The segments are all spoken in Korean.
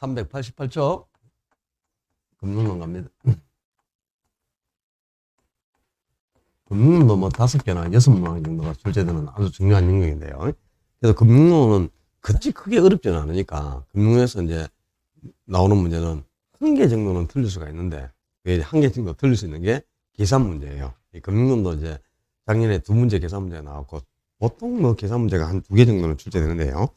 388쪽 금융론 갑니다. 금융론도 뭐 5개나 6문항 정도가 출제되는 아주 중요한 영역인데요. 그래서 금융론은 그다지 크게 어렵지는 않으니까 금융에서 이제 나오는 문제는 한 개 정도는 틀릴 수가 있는데 한 개 정도 틀릴 수 있는 게 계산 문제예요. 이 금융론도 이제 작년에 2문제 계산 문제가 나왔고 보통 뭐 계산 문제가 한 2개 정도는 출제되는데요.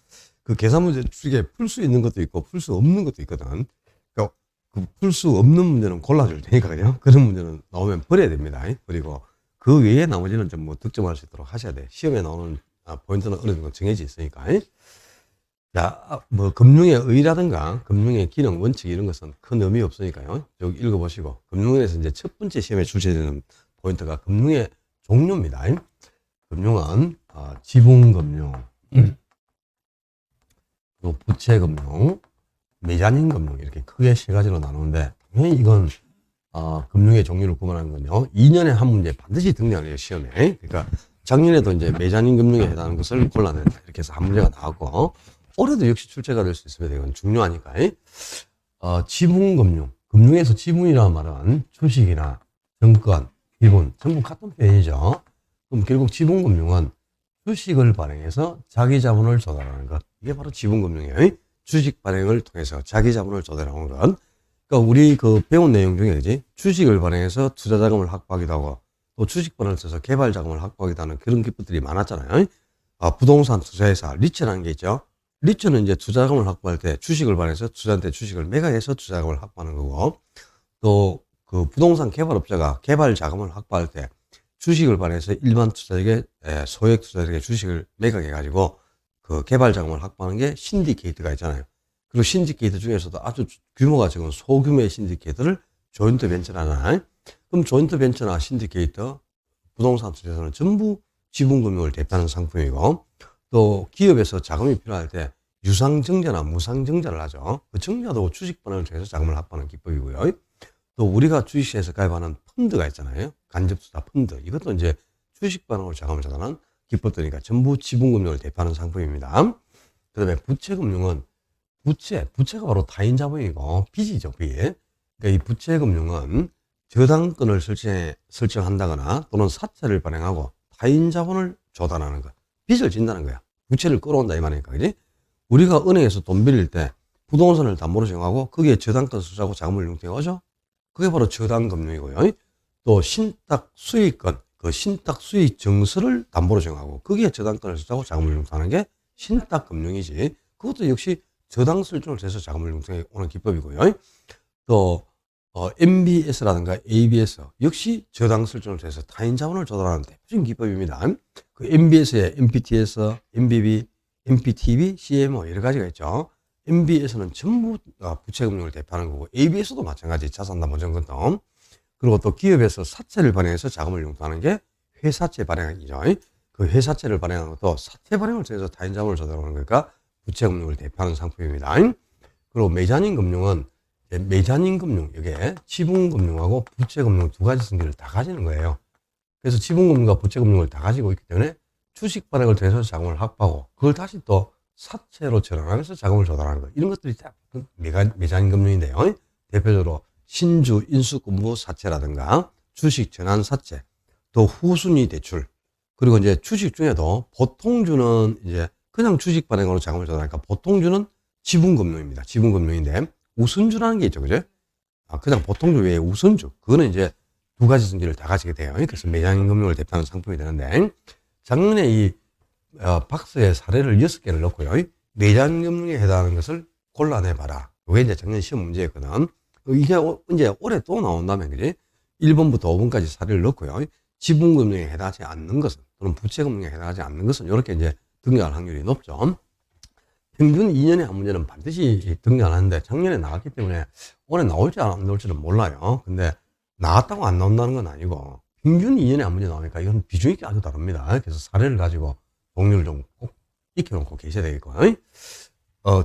그 계산 문제 중에 풀 수 있는 것도 있고 풀 수 없는 것도 있거든. 그러니까 그 풀 수 없는 문제는 골라줄 테니까요. 그런 문제는 나오면 버려야 됩니다. 그리고 그 외에 나머지는 좀 뭐 득점할 수 있도록 하셔야 돼. 시험에 나오는 포인트는 어느 정도 정해져 있으니까. 자, 뭐 금융의 의라든가 금융의 기능, 원칙 이런 것은 큰 의미 없으니까요. 여기 읽어보시고 금융에서 이제 첫 번째 시험에 출제되는 포인트가 금융의 종류입니다. 금융은 지분금융, 또 부채금융, 메자닌금융 이렇게 크게 세 가지로 나누는데 당연히 이건 금융의 종류를 구분하는 건요. 2년에 한 문제 반드시 등장해요 시험에. 그러니까 작년에도 이제 메자닌금융에 해당하는 것을 골라낸다 이렇게 해서 한 문제가 나왔고 올해도 역시 출제가 될 수 있으면 이건 중요하니까. 지분금융, 금융에서 지분이라는 말은 주식이나 증권, 기분 전부 같은 표현이죠. 그럼 결국 지분금융은 주식을 발행해서 자기 자본을 조달하는 것. 이게 바로 지분금융이에요. 주식 발행을 통해서 자기 자본을 조달하는 것. 그러니까 우리 그 배운 내용 중에 그지? 주식을 발행해서 투자 자금을 확보하기도 하고 또 주식권을 써서 개발 자금을 확보하기도 하는 그런 기법들이 많았잖아요. 부동산 투자회사 리츠라는 게 있죠. 리츠는 이제 투자 자금을 확보할 때 주식을 발행해서 투자한테 주식을 매각해서 투자 자금을 확보하는 거고 또 그 부동산 개발업자가 개발 자금을 확보할 때 주식을 발행해서 일반 투자자에게 소액 투자자에게 주식을 매각해 가지고 그 개발 자금을 확보하는 게 신디케이트가 있잖아요. 그리고 신디케이트 중에서도 아주 규모가 적은 소규모의 신디케이트를 조인트 벤처라 하잖아요. 그럼 조인트 벤처나 신디케이트, 부동산 투자에서는 전부 지분금융을 대표하는 상품이고 또 기업에서 자금이 필요할 때 유상증자나 무상증자를 하죠. 그 증자도 주식반응을 통해서 자금을 확보하는 기법이고요. 또 우리가 주식시장에서 가입하는 펀드가 있잖아요. 간접투자 펀드. 이것도 이제 주식반응으로 자금을 조달하는 기법들이니까 전부 지분금융을 대표하는 상품입니다. 그 다음에 부채금융은 부채가 바로 타인 자본이고 빚이죠, 빚. 그러니까 이 부채금융은 저당권을 설정한다거나 또는 사채를 발행하고 타인 자본을 조달하는 것. 빚을 진다는 거야. 부채를 끌어온다 이 말이니까, 그지? 우리가 은행에서 돈 빌릴 때 부동산을 담보로 정하고 거기에 저당권 수주하고 자금을 융통하죠. 그게 바로 저당금융이고요. 또 신탁 수익권, 그 신탁 수익 증서를 담보로 정하고 거기에 저당권을 수주하고 자금을 융통하는 게 신탁금융이지. 그것도 역시 저당 설정을 해서 자금을 융통해 오는 기법이고요. 또 MBS라든가 ABS 역시 저당 설정을 해서 타인 자본을 조달하는 대표적인 기법입니다. 그 MBS에 MPTS, MBB, MPTB, CMO 여러 가지가 있죠. MBS는 전부 부채금융을 대표하는 거고 ABS도 마찬가지 자산담보증권도. 그리고 또 기업에서 사채를 발행해서 자금을 융통하는 게 회사채 발행이죠. 그 회사채를 발행하는 것도 사채 발행을 통해서 타인 자본을 조달하는 거니까 부채금융을 대표하는 상품입니다. 그리고 메자닌금융은 메자닌금융, 이게 지분금융하고 부채금융 두 가지 성질을 다 가지는 거예요. 그래서 지분금융과 부채금융을 다 가지고 있기 때문에 주식 발행을 통해서 자금을 확보하고 그걸 다시 또 사채로 전환하면서 자금을 조달하는 거. 이런 것들이 다 메자닌금융인데요. 대표적으로 신주 인수금부 사채라든가 주식 전환 사채, 또 후순위 대출, 그리고 이제 주식 중에도 보통주는 이제 그냥 주식 발행으로 자금을 조달하니까 보통주는 지분금융입니다. 지분금융인데 우선주라는 게 있죠, 그죠? 그냥 보통주 외에 우선주, 그거는 이제 두 가지 성질을 다 가지게 돼요. 그래서 메자닌금융을 대표하는 상품이 되는데 작년에 이 박스에 사례를 6개를 넣고요. 메자닌금융에 해당하는 것을 골라내봐라. 이게 이제 작년 시험 문제였거든. 이게 이제 올해 또 나온다면, 그지? 1번부터 5번까지 사례를 넣고요. 지분금융에 해당하지 않는 것은, 또는 부채금융에 해당하지 않는 것은 이렇게 이제 등장할 확률이 높죠. 평균 2년에 한 문제는 반드시 등장하는데 작년에 나왔기 때문에 올해 나올지 안 나올지는 몰라요. 근데 나왔다고 안 나온다는 건 아니고 평균 2년에 한 문제 나오니까 이건 비중이 아주 다릅니다. 그래서 사례를 가지고 종류를 좀 꼭 익혀놓고 계셔야 되겠고.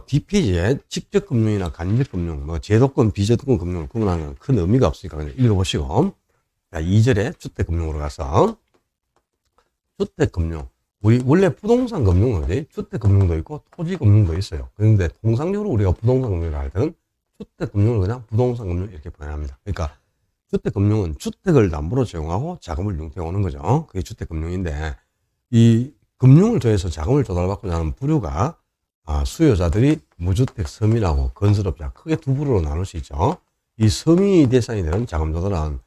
뒷페이지에 직접금융이나 간접금융, 뭐 제도권, 비제도권 금융을 구분하는 큰 의미가 없으니까 그냥 읽어보시고. 자, 2절에 주택금융으로 가서 주택금융. 우리 원래 부동산 금융은 이제 주택 금융도 있고 토지 금융도 있어요. 그런데 통상적으로 우리가 부동산 금융을 할 때는 주택 금융을 그냥 부동산 금융 이렇게 표현합니다. 그러니까 주택 금융은 주택을 담보로 제공하고 자금을 융통해 오는 거죠. 그게 주택 금융인데 이 금융을 통해서 자금을 조달받고자 하는 부류가 수요자들이 무주택 서민하고 건설업자 크게 두 부류로 나눌 수 있죠. 이 서민이 대상이 되는 자금 조달은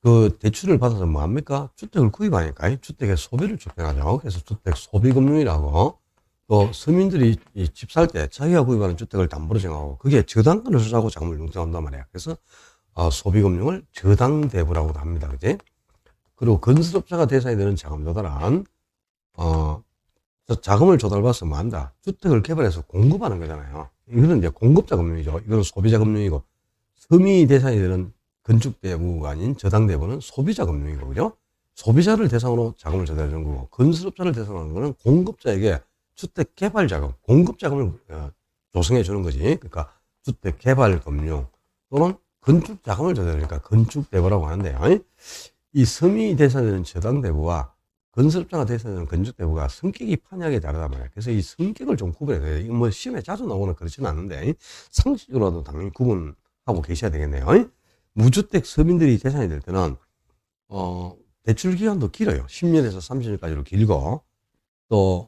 그 대출을 받아서 뭐 합니까? 주택을 구입하니까 주택의 소비를 촉진하죠. 그래서 주택 소비금융이라고 또 서민들이 집 살 때 자기가 구입하는 주택을 담보로 정하고 그게 저당권을 수사하고 자금을 융통한단 말이야. 그래서 소비금융을 저당대부라고도 합니다. 그지? 그리고 건설업자가 대상이 되는 자금 조달은 자금을 조달받아서 뭐 한다? 주택을 개발해서 공급하는 거잖아요. 이거는 이제 공급자 금융이죠. 이거는 소비자 금융이고 서민이 대상이 되는 건축대부가 아닌 저당대부는 소비자 금융이고, 그죠? 소비자를 대상으로 자금을 조달해 주는 거고, 건설업자를 대상으로 하는 거는 공급자에게 주택 개발 자금, 공급 자금을 조성해 주는 거지. 그러니까 주택 개발 금융 또는 건축 자금을 조달하니까 건축대부라고 하는데요. 이 서민이 대상이 되는 저당대부와 건설업자가 대상이 되는 건축대부가 성격이 판이하게 다르단 말이야. 그래서 이 성격을 좀 구분해야 돼요. 이거 뭐 시험에 자주 나오거나 그렇지는 않은데, 상식으로도 당연히 구분하고 계셔야 되겠네요. 무주택 서민들이 대상이 될 때는 대출 기간도 길어요. 10년에서 30년까지로 길고 또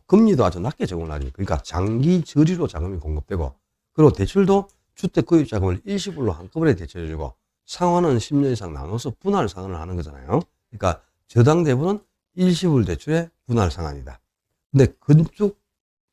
금리도 아주 낮게 적용을 하지. 그러니까 장기 저리로 자금이 공급되고 그리고 대출도 주택 구입 자금을 일시불로 한꺼번에 대출해주고 상환은 10년 이상 나눠서 분할 상환을 하는 거잖아요. 그러니까 저당 대부는 일시불 대출의 분할 상환이다. 근데 건축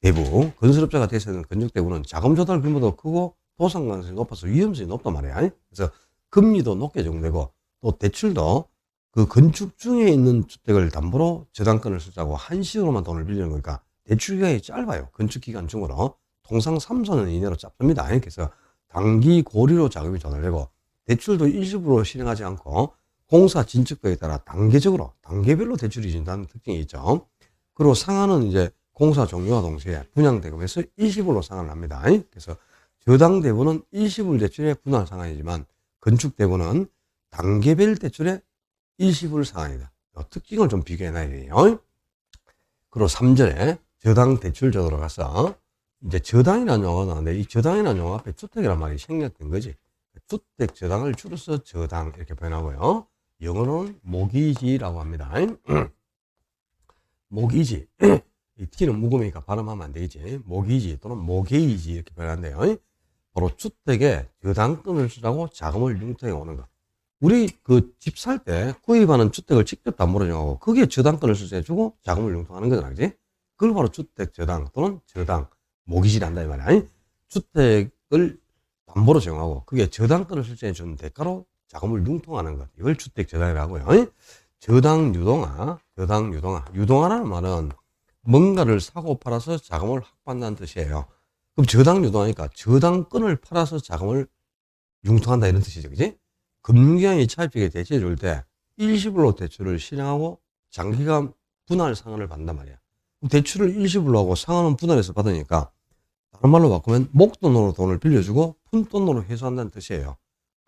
대부, 건설업자가 대상인 건축 대부는 자금 조달 규모도 크고 도산 가능성이 높아서 위험성이 높단 말이야. 그래서 금리도 높게 적용되고 또 대출도 그 건축 중에 있는 주택을 담보로 저당권을 쓰자고 한시적으로만 돈을 빌리는 거니까 대출 기간이 짧아요. 건축 기간 중으로 통상 3, 4년 이내로 짧습니다. 그래서 단기 고리로 자금이 조달되고 대출도 일시불로 실행하지 않고 공사 진척도에 따라 단계적으로 단계별로 대출이 진다는 특징이 있죠. 그리고 상한은 이제 공사 종료와 동시에 분양대금에서 일시불로 상환을 합니다. 그래서 저당대부는 일시불 대출의 분할 상환이지만 건축대부는 단계별 대출의 일시불 상환이다. 특징을 좀 비교해 놔야 돼요. 그리고 3절에 저당 대출 조도로 가서 이제 저당이라는 용어가 나오는데 이 저당이라는 용어 앞에 주택이라는 말이 생략된 거지. 주택 저당을 줄여서 저당 이렇게 표현하고요. 영어로는 모기지라고 합니다. 모기지. 이 T는 묵음이니까 발음하면 안 되겠지. 모기지 또는 모게이지 이렇게 표현하는데요. 바로 주택에 저당권을 쓰자고 자금을 융통해 오는 것. 우리 그 집 살 때 구입하는 주택을 직접 담보로 정하고 그게 저당권을 수주해주고 자금을 융통하는 거잖아, 그지? 그걸 바로 주택 저당 또는 저당 모기지를 한다 이 말이야. 주택을 담보로 제공하고 그게 저당권을 설정해 주는 대가로 자금을 융통하는 것. 이걸 주택 저당이라고 하고요. 저당 유동화, 저당 유동화. 유동화라는 말은 뭔가를 사고 팔아서 자금을 확보한다는 뜻이에요. 그럼 저당 유동하니까 저당권을 팔아서 자금을 융통한다 이런 뜻이죠. 그지? 금융기관이 차입자에게 대출해 줄 때 일시불로 대출을 실행하고 장기간 분할 상환을 받는단 말이야. 그럼 대출을 일시불로 하고 상환은 분할해서 받으니까 다른 말로 바꾸면 목돈으로 돈을 빌려주고 푼돈으로 회수한다는 뜻이에요.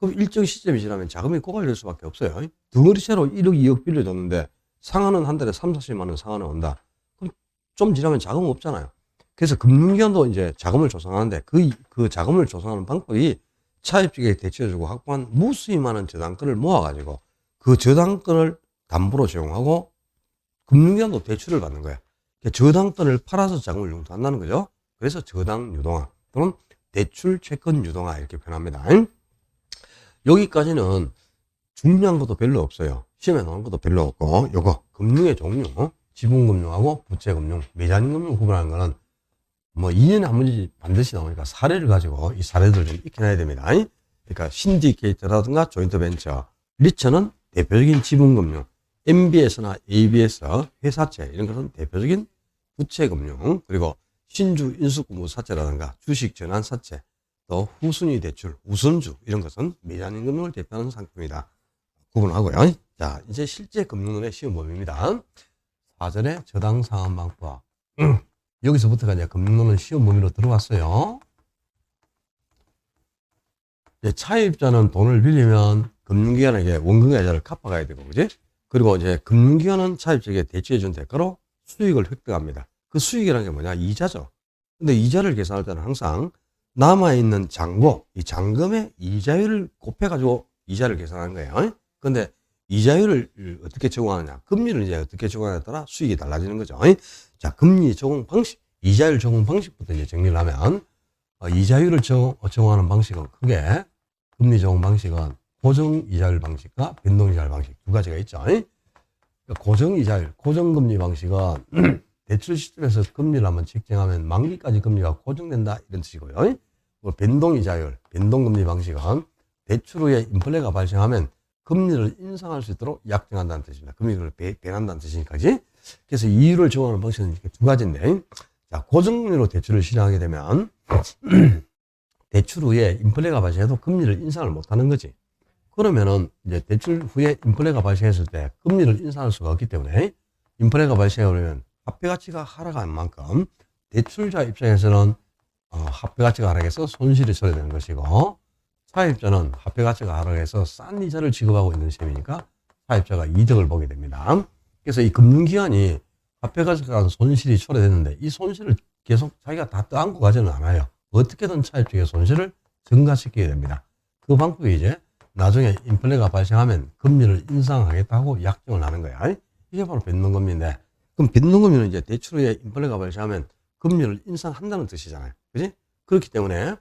그럼 일정 시점이 지나면 자금이 고갈될 수밖에 없어요. 덩어리채로 1억, 2억 빌려줬는데 상환은 한 달에 3, 40만 원 상환은 온다. 그럼 좀 지나면 자금 없잖아요. 그래서 금융기관도 이제 자금을 조성하는데 그 자금을 조성하는 방법이 차입자에게 대출해주고 확보한 무수히 많은 저당권을 모아가지고 그 저당권을 담보로 제공하고 금융기관도 대출을 받는 거야. 저당권을 팔아서 자금을 융통한다는 거죠. 그래서 저당 유동화 또는 대출 채권 유동화 이렇게 표현합니다. 여기까지는 중요한 것도 별로 없어요. 시험에 나오는 것도 별로 없고 요거 금융의 종류 지분금융하고 부채금융 매장금융 구분하는 거는 뭐 2년에 한 번씩 반드시 나오니까 사례를 가지고 이 사례들을 좀 익혀놔야 됩니다. 그러니까 신디케이터라든가 조인트벤처, 리처는 대표적인 지분금융, MBS나 ABS, 회사채 이런 것은 대표적인 부채금융, 그리고 신주 인수금융사채라든가 주식 전환사채, 또 후순위 대출, 우선주 이런 것은 매장금융을 대표하는 상품이다. 구분하고요. 자, 이제 실제 금융론의 시험 범위입니다. 4절에 저당상환방법. 여기서부터가 이제 금융론은 시험 범위로 들어왔어요. 차입자는 돈을 빌리면 금융기관에게 원금과 이자를 갚아가야 되고, 그지? 그리고 이제 금융기관은 차입자에게 대출해준 대가로 수익을 획득합니다. 그 수익이라는 게 뭐냐? 이자죠. 근데 이자를 계산할 때는 항상 남아있는 잔고, 이 잔금의 이자율을 곱해가지고 이자를 계산하는 거예요. 근데 이자율을 어떻게 적용하느냐? 금리를 이제 어떻게 적용하느냐에 따라 수익이 달라지는 거죠. 자, 금리 적용 방식, 이자율 적용 방식부터 이제 정리를 하면, 이자율을 적용하는 방식은 크게, 금리 적용 방식은 고정 이자율 방식과 변동 이자율 방식 두 가지가 있죠. 고정 이자율, 고정금리 방식은 대출 시점에서 금리를 한번 책정하면 만기까지 금리가 고정된다 이런 뜻이고요. 변동 이자율, 변동금리 방식은 대출 후에 인플레가 발생하면 금리를 인상할 수 있도록 약정한다는 뜻입니다. 금리를 변한다는 뜻이니까, 그지? 그래서 이율을 적용하는 방식은 이렇게 두 가지인데, 자, 고정금리로 대출을 실행하게 되면 대출 후에 인플레가 발생해도 금리를 인상을 못하는 거지. 그러면은 이제 대출 후에 인플레가 발생했을 때 금리를 인상할 수가 없기 때문에 인플레가 발생하려면 화폐 가치가 하락한 만큼 대출자 입장에서는 화폐 가치가 하락해서 손실이 처리되는 것이고, 차입자는 화폐 가치가 하락해서 싼 이자를 지급하고 있는 셈이니까 차입자가 이득을 보게 됩니다. 그래서 이 금융기관이 화폐 가치가 손실이 초래됐는데 이 손실을 계속 자기가 다 떠안고 가지는 않아요. 어떻게든 차입자의 손실을 증가시키게 됩니다. 그 방법이 이제 나중에 인플레가 발생하면 금리를 인상하겠다고 약정을 하는 거야. 이게 바로 변동금리인데, 그럼 변동금리는 이제 대출 후에 인플레가 발생하면 금리를 인상한다는 뜻이잖아요. 그지? 그렇기 때문에,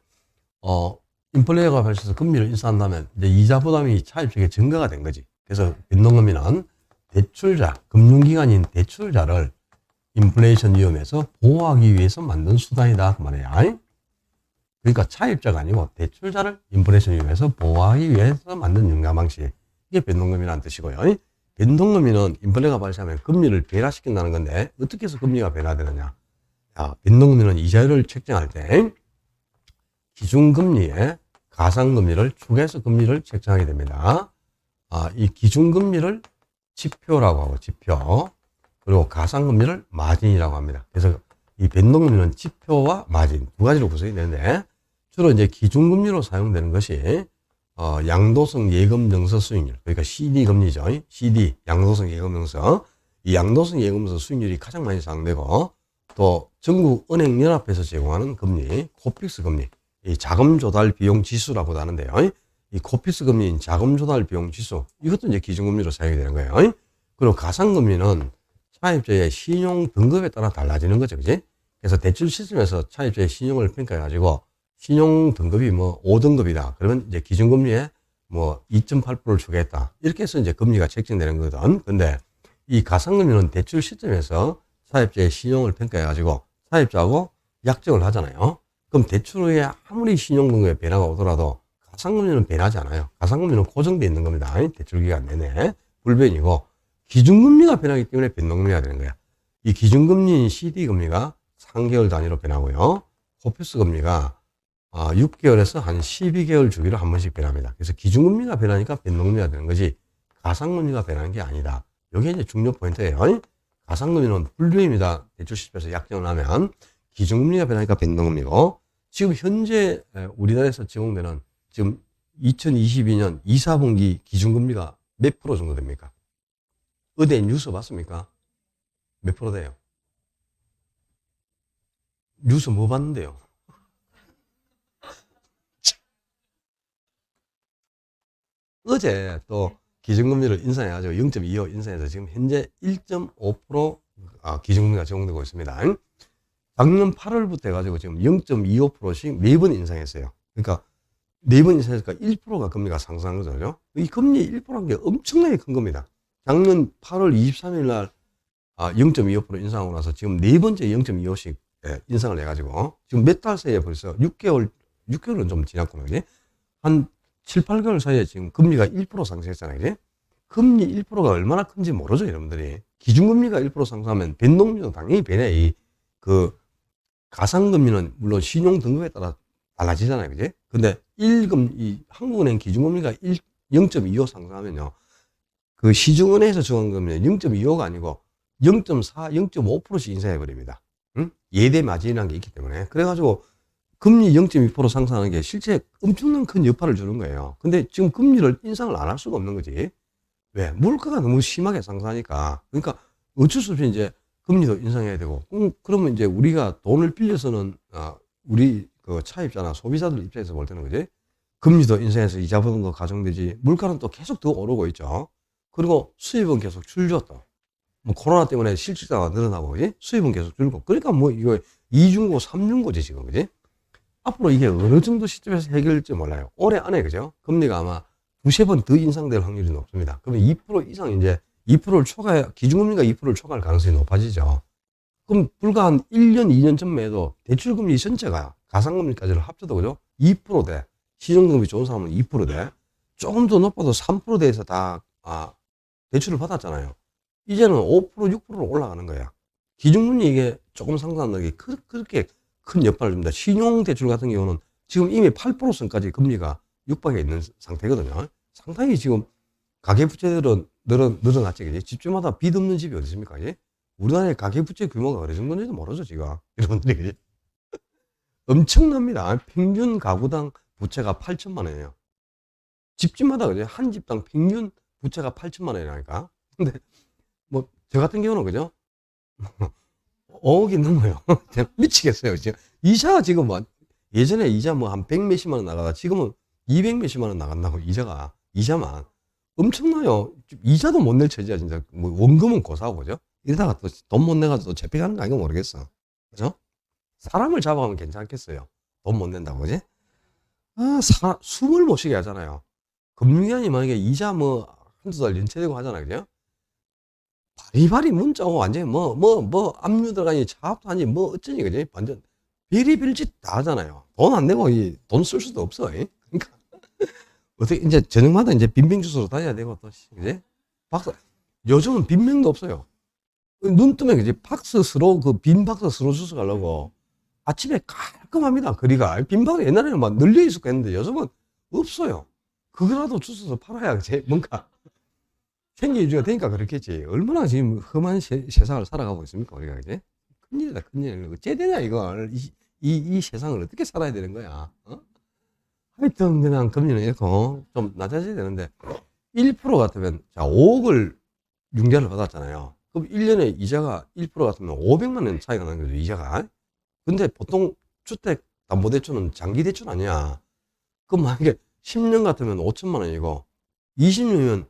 인플레가 발생해서 금리를 인상한다면 이제 이자 부담이 차입자에게 증가가 된 거지. 그래서 변동금리는 대출자, 금융기관인 대출자를 인플레이션 위험에서 보호하기 위해서 만든 수단이다 그 말이야. 그러니까 차입자가 아니고 대출자를 인플레이션 위험에서 보호하기 위해서 만든 융자 방식, 이게 변동금리라는 뜻이고요. 변동금리는 인플레가 발생하면 금리를 변화시킨다는 건데, 어떻게 해서 금리가 변화되느냐? 자, 변동금리는 이자율을 책정할 때 기준금리에 가상금리를 추가해서 금리를 책정하게 됩니다. 이 기준금리를 지표라고 하고, 지표. 그리고 가상금리를 마진이라고 합니다. 그래서 이 변동금리는 지표와 마진 두 가지로 구성이 되는데, 주로 이제 기준금리로 사용되는 것이 양도성 예금증서 수익률, 그러니까 CD 금리죠. CD, 양도성 예금증서. 이 양도성 예금증서 수익률이 가장 많이 사용되고, 또 전국은행연합에서 제공하는 금리, 코픽스 금리, 이 자금 조달 비용 지수라고도 하는데요. 이 코픽스 금리인 자금 조달 비용 지수, 이것도 이제 기준금리로 사용이 되는 거예요. 그리고 가상금리는 차입자의 신용 등급에 따라 달라지는 거죠. 그지? 그래서 대출 시스템에서 차입자의 신용을 평가해가지고 신용 등급이 뭐 5등급이다. 그러면 이제 기준금리에 뭐 2.8%를 추가했다. 이렇게 해서 이제 금리가 책정되는 거거든. 근데 이 가상금리는 대출 시점에서 차입자의 신용을 평가해가지고 차입자하고 약정을 하잖아요. 그럼 대출 후에 아무리 신용 등급에 변화가 오더라도 가상금리는 변하지 않아요. 가상금리는 고정되어 있는 겁니다. 대출 기간 내내 불변이고, 기준금리가 변하기 때문에 변동금리가 되는 거야. 이 기준금리인 CD금리가 3개월 단위로 변하고요. 코픽스 금리가 6개월에서 한 12개월 주기로 한 번씩 변합니다. 그래서 기준금리가 변하니까 변동금리가 되는 거지, 가상금리가 변하는 게 아니다. 이게 이제 중요 포인트예요. 가상금리는 불변입니다. 대출 시점에서 약정을 하면. 기준금리가 변하니까 변동금리고, 지금 현재 우리나라에서 제공되는 지금 2022년 2, 4분기 기준금리가 몇 프로 정도 됩니까? 어제 뉴스 봤습니까? 몇 프로 돼요? 뉴스 뭐 봤는데요? 어제 또 기준금리를 인상해가지고 0.25 인상해서 지금 현재 1.5% 기준금리가 적용되고 있습니다. 작년 8월부터 해가지고 지금 0.25%씩 매번 인상했어요. 그러니까 매번 인상했으니까 1%가 금리가 상승한 거죠. 이 금리 1%란 게 엄청나게 큰 겁니다. 작년 8월 23일 날 0.25% 인상하고 나서 지금 네 번째 0.25씩 인상을 해가지고 지금 몇 달 사이에 벌써 6개월은 좀 지났구나. 그지? 한 7, 8개월 사이에 지금 금리가 1% 상승했잖아요. 그지? 금리 1%가 얼마나 큰지 모르죠, 여러분들이. 기준금리가 1% 상승하면 변동금리도 당연히 변해. 가상금리는 물론 신용 등급에 따라 달라지잖아요. 그지? 근데 한국은행 기준금리가 0.25 상승하면요, 그 시중은행에서 정한 금리는 0.25가 아니고 0.4, 0.5%씩 인상해버립니다. 응? 예대 마진이라는 게 있기 때문에. 그래가지고 금리 0.2% 상승하는 게 실제 엄청난 큰 여파를 주는 거예요. 근데 지금 금리를 인상을 안 할 수가 없는 거지. 왜? 물가가 너무 심하게 상승하니까. 그러니까 어쩔 수 없이 이제 금리도 인상해야 되고. 그러면 이제 우리가 돈을 빌려서는, 우리 그 차입자나 소비자들 입장에서 볼 때는 그지? 금리도 인상해서 이자 부담도 가중되지. 물가는 또 계속 더 오르고 있죠. 그리고 수입은 계속 줄죠 또. 뭐 코로나 때문에 실직자가 늘어나고, 그지? 수입은 계속 줄고. 그러니까 뭐 이거 이중고, 삼중고지 지금, 그지? 앞으로 이게 어느 정도 시점에서 해결될지 몰라요. 올해 안에, 그죠? 금리가 아마 두세 번 더 인상될 확률이 높습니다. 그러면 2% 이상 이제 2%를 초과해, 기준금리가 2%를 초과할 가능성이 높아지죠. 그럼 불과 한 1년, 2년 전만 해도 대출금리 전체가 가상금리까지를 합쳐도, 그죠? 2%대. 시중금리 좋은 사람은 2%대. 조금 더 높아도 3%대에서 다, 대출을 받았잖아요. 이제는 5%, 6%로 올라가는 거야. 기준금리 이게 조금 상승하는 게 그렇게 큰 여파를 줍니다. 신용대출 같은 경우는 지금 이미 8%선까지 금리가 육박해 있는 상태거든요. 상당히 지금 가계부채들은 늘어났지, 그지? 집주마다 빚 없는 집이 어디 있습니까, 그지? 우리나라의 가계부채 규모가 어느 정도인지도 모르죠, 지금. 여러분들이, 그지? 엄청납니다. 평균 가구당 부채가 8천만 원이에요. 집집마다, 그죠? 한 집당 평균 부채가 8천만 원이라니까. 근데, 뭐, 저 같은 경우는, 그죠? 5억이 넘어요. 미치겠어요, 지금. 이자가 지금 뭐, 예전에 이자 뭐 한 100 몇십만 원 나가다 지금은 200 몇십만 원 나간다고, 이자만. 엄청나요. 이자도 못 낼 처지야, 진짜. 뭐, 원금은 고사하고, 그죠? 이러다가 또 돈 못 내가지고 또 잡혀가는 거 아닌가 모르겠어. 그죠? 사람을 잡아가면 괜찮겠어요. 돈 못 낸다고, 그지? 숨을 못 쉬게 하잖아요. 금융기관이 만약에 이자 뭐, 한두 달 연체되고 하잖아요, 그죠? 바리바리 문자 오고 완전히 압류 들어가니 차압도 하니 뭐 어쩌니, 그지? 완전 비리빌짓 다 하잖아요. 돈 안 내고 돈 쓸 수도 없어. 그러니까 어떻게 이제 저녁마다 이제 빈병 주소로 다녀야 되고 또, 그지? 요즘은 빈병도 없어요. 눈 뜨면 그지? 빈 박스 스로 주소 가려고 아침에 깔끔합니다. 거리가. 빈 박스 옛날에는 막 널려 있었고 했는데 요즘은 없어요. 그거라도 주소서 팔아야 그지? 뭔가 생계 유지가 되니까 그렇겠지. 얼마나 지금 험한 세상을 살아가고 있습니까, 우리가, 그지? 큰일이다, 큰일. 어째 되냐, 이걸. 이 세상을 어떻게 살아야 되는 거야, 하여튼, 그냥 금리는 이렇게 좀 낮아져야 되는데, 1% 같으면, 자, 5억을 융자를 받았잖아요. 그럼 1년에 이자가 1% 같으면 500만 원 차이가 나는 거죠, 이자가. 근데 보통 주택담보대출은 장기대출 아니야. 그럼 만약에 10년 같으면 5천만 원이고, 20년이면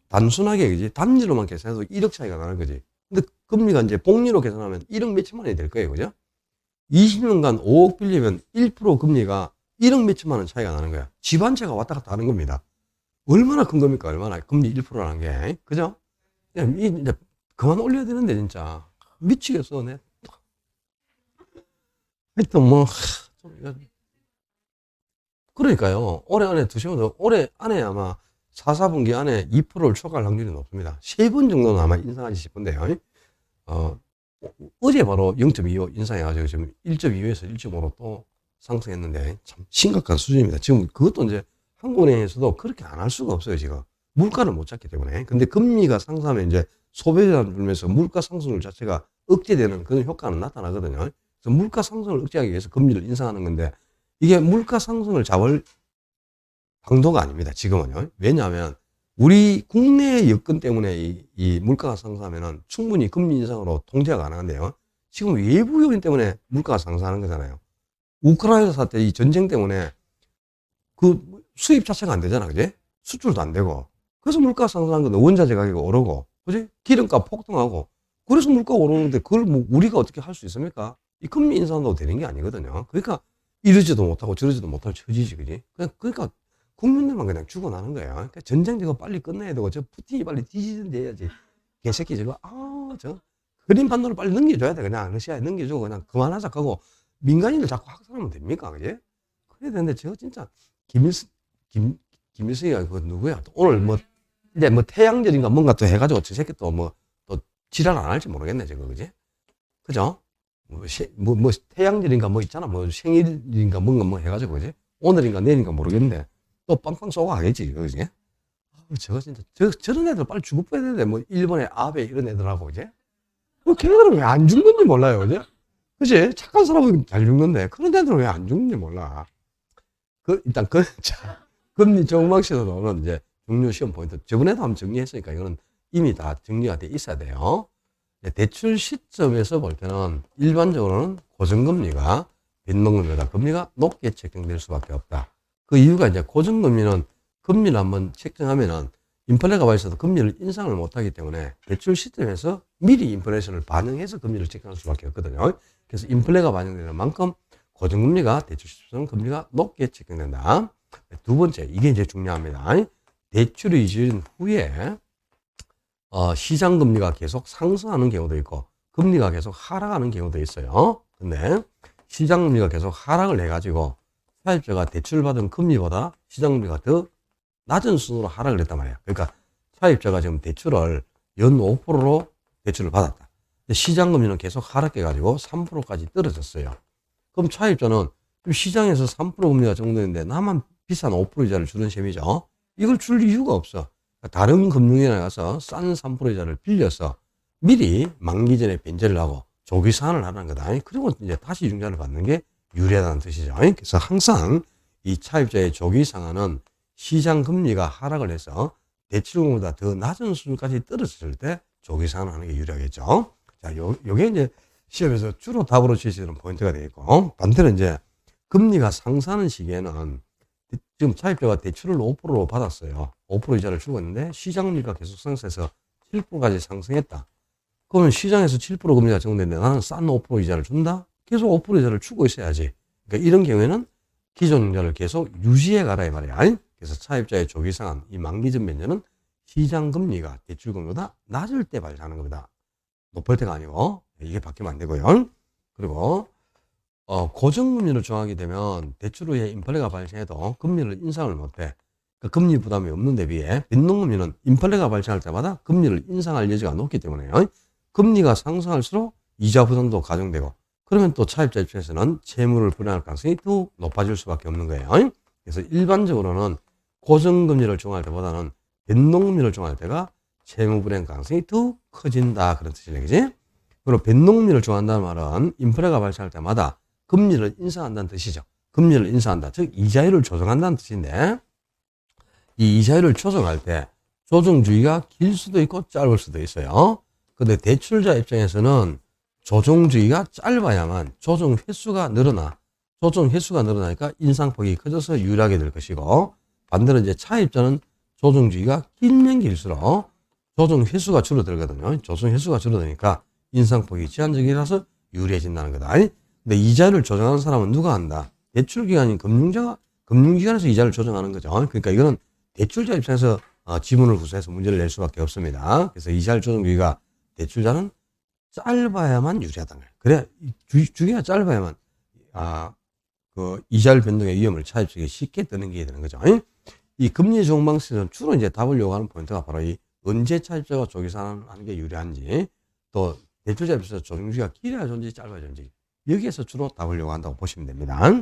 단순하게, 그지? 단위로만 계산해도 1억 차이가 나는 거지. 근데 금리가 이제 복리로 계산하면 1억 몇천만 원이 될 거예요. 그죠? 20년간 5억 빌리면 1% 금리가 1억 몇천만 원 차이가 나는 거야. 집 한 채가 왔다 갔다 하는 겁니다. 얼마나 큰 겁니까? 얼마나. 금리 1%라는 게. 그죠? 이제 그만 올려야 되는데, 진짜. 미치겠어, 네. 하여튼 뭐, 그러니까요. 올해 안에 드시면, 올해 안에 아마 4, 4분기 안에 2%를 초과할 확률이 높습니다. 3번 정도는 아마 인상하지 싶은데요. 어제 바로 0.25 인상해가지고 지금 1.25에서 1.5로 또 상승했는데 참 심각한 수준입니다. 지금 그것도 이제 한국은행에서도 그렇게 안 할 수가 없어요, 지금. 물가를 못 잡기 때문에. 근데 금리가 상승하면 이제 소비자를 줄면서 물가 상승률 자체가 억제되는 그런 효과는 나타나거든요. 그래서 물가 상승을 억제하기 위해서 금리를 인상하는 건데 이게 물가 상승을 잡을 강도가 아닙니다. 지금은요. 왜냐하면 우리 국내 여건 때문에 이 물가가 상승하면은 충분히 금리 인상으로 통제가 가능한데요. 지금 외부 요인 때문에 물가가 상승하는 거잖아요. 우크라이나 사태 이 전쟁 때문에 그 수입 자체가 안 되잖아, 그지? 수출도 안 되고. 그래서 물가가 상승하는 건데 원자재 가격이 오르고, 그지? 기름값 폭등하고. 그래서 물가가 오르는데 그걸 뭐 우리가 어떻게 할 수 있습니까? 이 금리 인상도 되는 게 아니거든요. 그러니까 이러지도 못하고 저러지도 못할 처지지, 그지? 그러니까 국민들만 그냥 죽어나는 거예요. 그러니까 전쟁 저거 빨리 끝내야 되고, 저 푸틴이 빨리 뒤지든지 해야지. 개새끼 저거, 저 크림 반도를 빨리 넘겨줘야 돼. 그냥 러시아에 넘겨주고 그냥 그만하자 하고 민간인들 자꾸 학살하면 됩니까? 그지? 그래야 되는데 저 진짜 김일성이가 그 누구야? 또 오늘 뭐 이제 뭐 태양절인가 뭔가 또 해가지고 저 새끼 또 뭐 또 지랄 안 할지 모르겠네, 저거, 그지? 그죠? 뭐 태양절인가 뭐 있잖아. 뭐 생일인가 뭔가 뭐 해가지고, 그지? 오늘인가 내일인가 모르겠는데 또 빵빵 쏘고 하겠지, 그지? 저거 진짜, 저런 애들 빨리 죽을 뻔 했는데, 뭐, 일본의 아베 이런 애들하고, 그지? 뭐, 걔네들은 왜 안 죽는지 몰라요, 그지? 그지? 착한 사람은 잘 죽는데, 그런 애들은 왜 안 죽는지 몰라. 일단, 자, 금리 정망신으로는 이제 중요 시험 포인트. 저번에도 한번 정리했으니까 이거는 이미 다 정리가 돼 있어야 돼요. 대출 시점에서 볼 때는 일반적으로는 고정금리가 변동금리보다 금리가 높게 책정될 수밖에 없다. 그 이유가 이제 고정금리는 금리를 한번 책정하면은 인플레가 발생해서 금리를 인상을 못하기 때문에 대출 시점에서 미리 인플레이션을 반영해서 금리를 책정할 수밖에 없거든요. 그래서 인플레가 반영되는 만큼 고정금리가 대출 시점 금리가 높게 책정된다. 두 번째, 이게 이제 중요합니다. 대출이 이전 후에 시장 금리가 계속 상승하는 경우도 있고 금리가 계속 하락하는 경우도 있어요. 근데 시장 금리가 계속 하락을 해가지고 차입자가 대출받은 금리보다 시장 금리가 더 낮은 수준으로 하락을 했단 말이에요. 그러니까 차입자가 지금 대출을 연 5%로 대출을 받았다. 시장 금리는 계속 하락해가지고 3%까지 떨어졌어요. 그럼 차입자는 시장에서 3% 금리가 정도인데 나만 비싼 5% 이자를 주는 셈이죠. 이걸 줄 이유가 없어. 다른 금융위원회 가서 싼 3% 이자를 빌려서 미리 만기 전에 변제를 하고 조기 상환을 하는 거다. 그리고 이제 다시 융자를 받는 게 유리하다는 뜻이죠. 그래서 항상 이 차입자의 조기 상환은 시장 금리가 하락을 해서 대출금리보다 더 낮은 수준까지 떨어졌을 때 조기 상환을 하는 게 유리하겠죠. 자, 요게 이제 시험에서 주로 답으로 제시되는 포인트가 되겠고, 반대로 이제 금리가 상승하는 시기에는 지금 차입자가 대출을 5%로 받았어요. 5% 이자를 주고 있는데 시장금리가 계속 상승해서 7%까지 상승했다. 그러면 시장에서 7% 금리가 적용됐는데 나는 싼 5% 이자를 준다? 계속 5% 이자를 주고 있어야지. 그러니까 이런 경우에는 기존 융자를 계속 유지해 가라 이 말이야. 그래서 차입자의 조기 상환, 이 만기 전 변제는 시장 금리가 대출 금리보다 낮을 때 발생하는 겁니다. 높을 때가 아니고 이게 바뀌면 안 되고요. 그리고 고정금리를 정하게 되면 대출 후에 인플레가 발생해도 금리를 인상을 못해. 그러니까 금리 부담이 없는 데 비해 변동금리는 인플레가 발생할 때마다 금리를 인상할 여지가 높기 때문에요. 금리가 상승할수록 이자 부담도 가중되고 그러면 또 차입자 입장에서는 채무를 불안할 가능성이 더 높아질 수밖에 없는 거예요. 그래서 일반적으로는 고정금리를 정할 때보다는 변동금리를 정할 때가 채무 불안 가능성이 더 커진다. 그런 뜻이네, 그지? 그리고 변동금리를 정한다는 말은 인플레가 발생할 때마다 금리를 인상한다는 뜻이죠. 금리를 인상한다. 즉, 이자율을 조정한다는 뜻인데, 이 이자율을 조정할 때 조정주의가 길 수도 있고 짧을 수도 있어요. 근데 대출자 입장에서는 조정주의가 짧아야만 조정 횟수가 늘어나. 조정 횟수가 늘어나니까 인상폭이 커져서 유리하게 될 것이고, 반대로 이제 차입자는 조정주의가 길면 길수록 조정 횟수가 줄어들거든요. 조정 횟수가 줄어드니까 인상폭이 제한적이라서 유리해진다는 거다. 근데 이자를 조정하는 사람은 누가 한다? 대출기관인 금융기관에서 이자를 조정하는 거죠. 그러니까 이거는 대출자 입장에서 지분을 구성해서 문제를 낼 수밖에 없습니다. 그래서 이자율 조정주의가 대출자는 짧아야만 유리하다는 거예요. 그래야 주기가 짧아야만 그 이자율 변동의 위험을 차입자에게 쉽게 떠넘기게 되는 거죠. 이 금리 조정 방식에서는 주로 이제 답을 요구하는 포인트가 바로 이 언제 차입자가 조기 상환하는 게 유리한지 또 대출자 입장에서 조정주기가 길어야 좋은지 짧아야 좋은지 여기에서 주로 답을 요구한다고 보시면 됩니다.